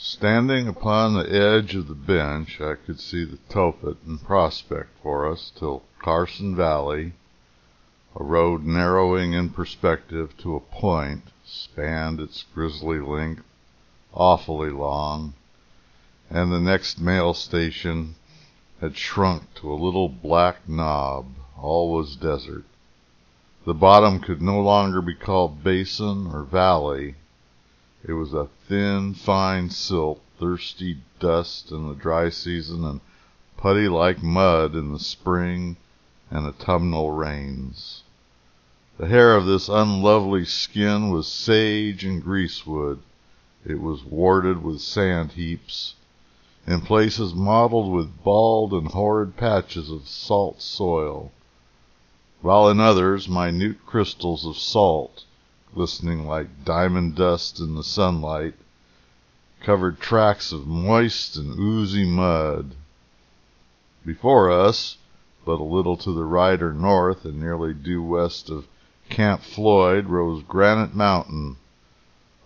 Standing upon the edge of the bench, I could see the Tophet in prospect for us till Carson Valley, a road narrowing in perspective to a point, spanned its grisly length, awfully long, and the next mail station had shrunk to a little black knob. All was desert. The bottom could no longer be called basin or valley. It was a thin, fine silt, thirsty dust in the dry season, and putty like mud in the spring and autumnal rains. The hair of this unlovely skin was sage and greasewood. It was warded with sand heaps, in places mottled with bald and horrid patches of salt soil, while in others minute crystals of salt, glistening like diamond dust in the sunlight, covered tracks of moist and oozy mud. Before us, but a little to the right or north and nearly due west of Camp Floyd, rose Granite Mountain,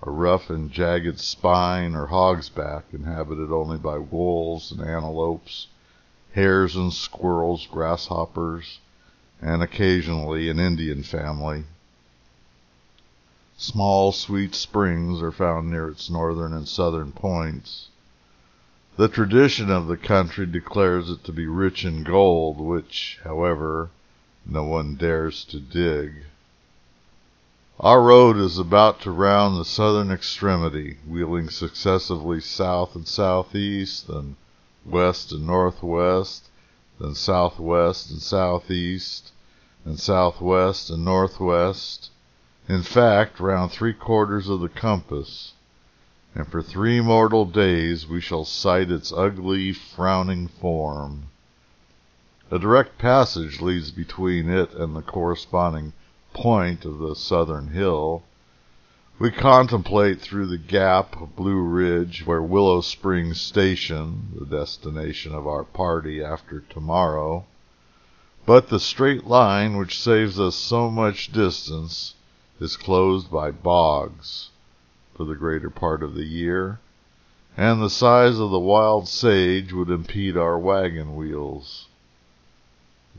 a rough and jagged spine or hogsback inhabited only by wolves and antelopes, hares and squirrels, grasshoppers, and occasionally an Indian family. Small, sweet springs are found near its northern and southern points. The tradition of the country declares it to be rich in gold, which, however, no one dares to dig. Our road is about to round the southern extremity, wheeling successively south and southeast, then west and northwest, then southwest and southeast, and southwest and northwest. In fact, round 3/4 of the compass, and for 3 mortal days we shall sight its ugly, frowning form. A direct passage leads between it and the corresponding point of the southern hill. We contemplate through the gap of Blue Ridge where Willow Springs Station, the destination of our party after tomorrow, but the straight line which saves us so much distance is closed by bogs for the greater part of the year, and the size of the wild sage would impede our wagon wheels.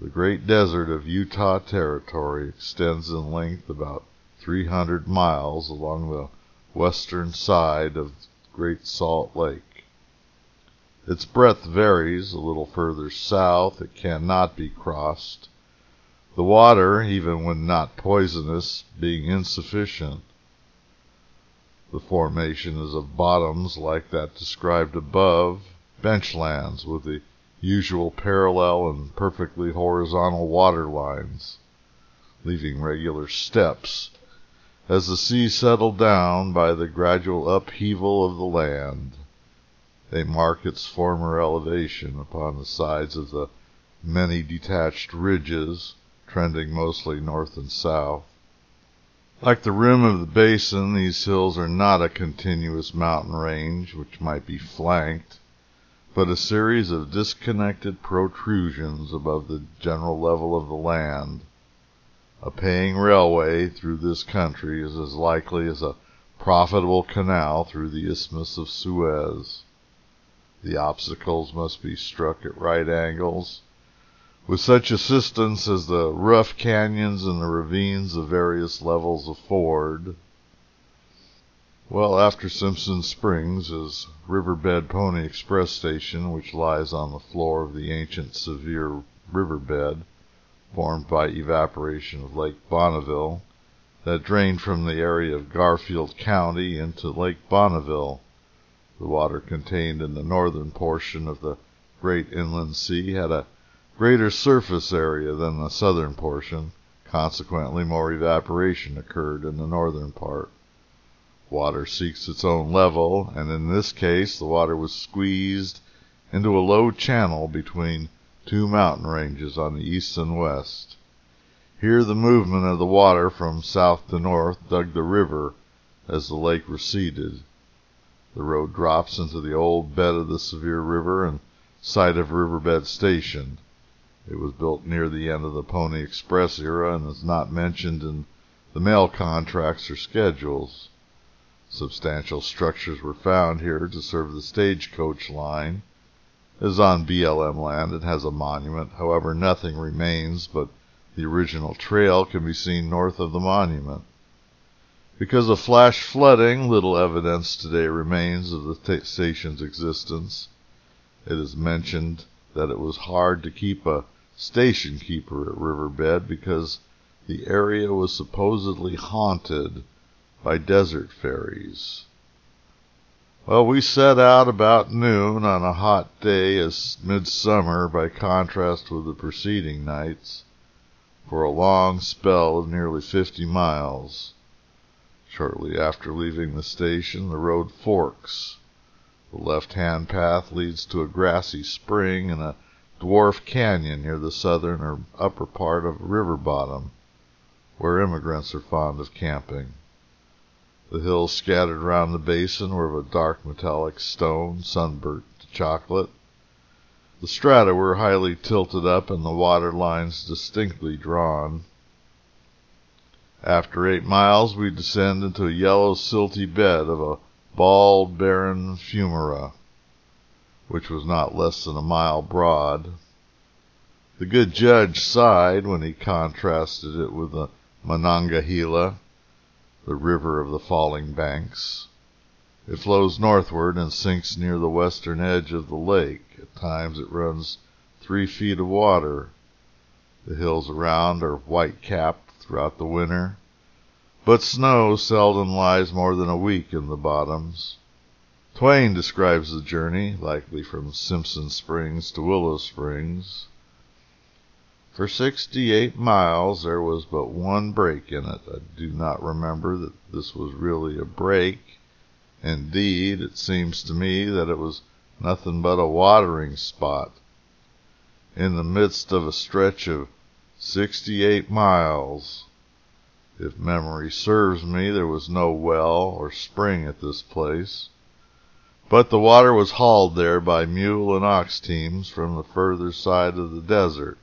The great desert of Utah Territory extends in length about 300 miles along the western side of Great Salt Lake. Its breadth varies. A little further south it cannot be crossed, the water, even when not poisonous, being insufficient. The formation is of bottoms like that described above, benchlands with the usual parallel and perfectly horizontal water lines, leaving regular steps as the sea settled down by the gradual upheaval of the land. They mark its former elevation upon the sides of the many detached ridges, trending mostly north and south. Like the rim of the basin, these hills are not a continuous mountain range which might be flanked, but a series of disconnected protrusions above the general level of the land. A paying railway through this country is as likely as a profitable canal through the Isthmus of Suez. The obstacles must be struck at right angles, with such assistance as the rough canyons and the ravines of various levels afford. Well, after Simpson Springs is Riverbed Pony Express Station, which lies on the floor of the ancient Sevier riverbed, formed by evaporation of Lake Bonneville, that drained from the area of Garfield County into Lake Bonneville. The water contained in the northern portion of the great inland sea had a greater surface area than the southern portion. Consequently, more evaporation occurred in the northern part. Water seeks its own level, and in this case the water was squeezed into a low channel between 2 mountain ranges on the east and west. Here the movement of the water from south to north dug the river as the lake receded. The road drops into the old bed of the Sevier River and site of Riverbed Station. It was built near the end of the Pony Express era and is not mentioned in the mail contracts or schedules. Substantial structures were found here to serve the stagecoach line. It is on BLM land and has a monument. However, nothing remains but the original trail can be seen north of the monument. Because of flash flooding, little evidence today remains of the station's existence. It is mentioned that it was hard to keep a station keeper at Riverbed because the area was supposedly haunted by desert fairies. Well, we set out about noon on a hot day as midsummer by contrast with the preceding nights for a long spell of nearly 50 miles. Shortly after leaving the station, the road forks. The left-hand path leads to a grassy spring and a dwarf canyon near the southern or upper part of a river bottom, where immigrants are fond of camping. The hills scattered around the basin were of a dark metallic stone, sunburnt to chocolate. The strata were highly tilted up and the water lines distinctly drawn. After 8 miles, we descend into a yellow, silty bed of a bald, barren fumara, which was not less than a mile broad. The good judge sighed when he contrasted it with the Monongahela, the river of the falling banks. It flows northward and sinks near the western edge of the lake. At times it runs 3 feet of water. The hills around are white-capped throughout the winter, but snow seldom lies more than a week in the bottoms. Twain describes the journey, likely from Simpson Springs to Willow Springs. For 68 miles there was but one break in it. I do not remember that this was really a break. Indeed, it seems to me that it was nothing but a watering spot. In the midst of a stretch of 68 miles, if memory serves me, there was no well or spring at this place, but the water was hauled there by mule and ox teams from the further side of the desert.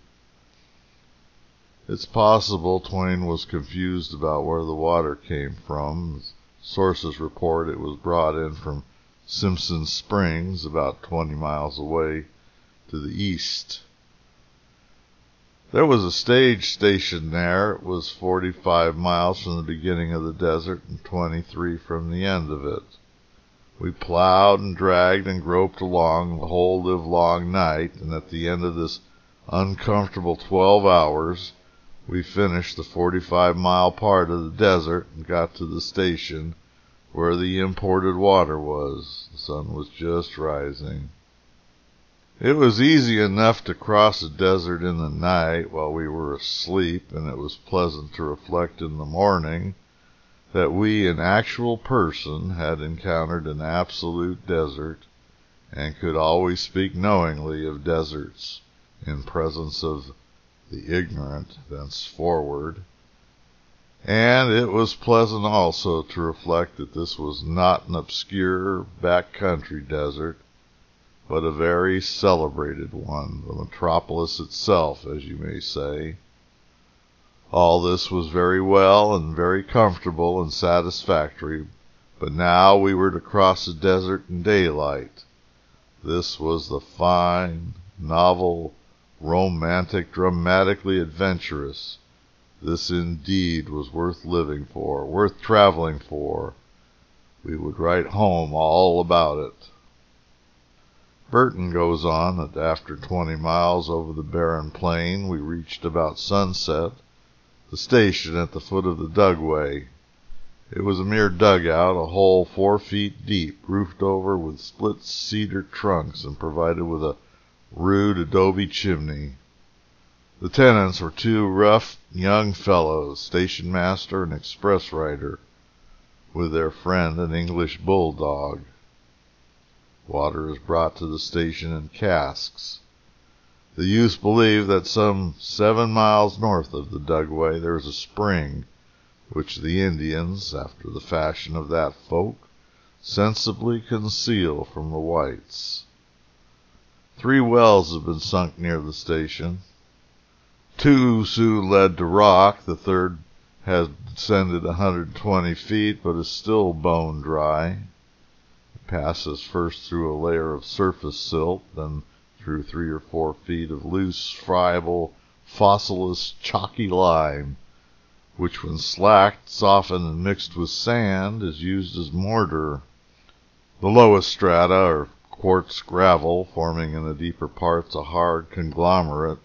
It's possible Twain was confused about where the water came from. Sources report it was brought in from Simpson Springs, about 20 miles away to the east. There was a stage station there. It was 45 miles from the beginning of the desert and 23 from the end of it. We plowed and dragged and groped along the whole livelong night, and at the end of this uncomfortable 12 hours, we finished the 45-mile part of the desert and got to the station where the imported water was. The sun was just rising. It was easy enough to cross a desert in the night while we were asleep, and it was pleasant to reflect in the morning that we in actual person had encountered an absolute desert and could always speak knowingly of deserts in presence of the ignorant thenceforward. And it was pleasant also to reflect that this was not an obscure back-country desert, but a very celebrated one, the metropolis itself, as you may say. All this was very well and very comfortable and satisfactory, but now we were to cross the desert in daylight. This was the fine, novel, romantic, dramatically adventurous. This indeed was worth living for, worth traveling for. We would write home all about it. Burton goes on that after 20 miles over the barren plain, we reached about sunset the station at the foot of the Dugway. It was a mere dugout, a hole 4 feet deep, roofed over with split cedar trunks and provided with a rude adobe chimney. The tenants were 2 rough young fellows, station master and express rider, with their friend, an English bulldog. Water is brought to the station in casks. The youths believe that some 7 miles north of the Dugway there is a spring, which the Indians, after the fashion of that folk, sensibly conceal from the whites. 3 wells have been sunk near the station. 2 soon led to rock, the third has descended 120 feet, but is still bone dry. It passes first through a layer of surface silt, then through 3 or 4 feet of loose, friable, fossilous, chalky lime, which when slacked, softened, and mixed with sand, is used as mortar. The lowest strata are quartz gravel, forming in the deeper parts a hard conglomerate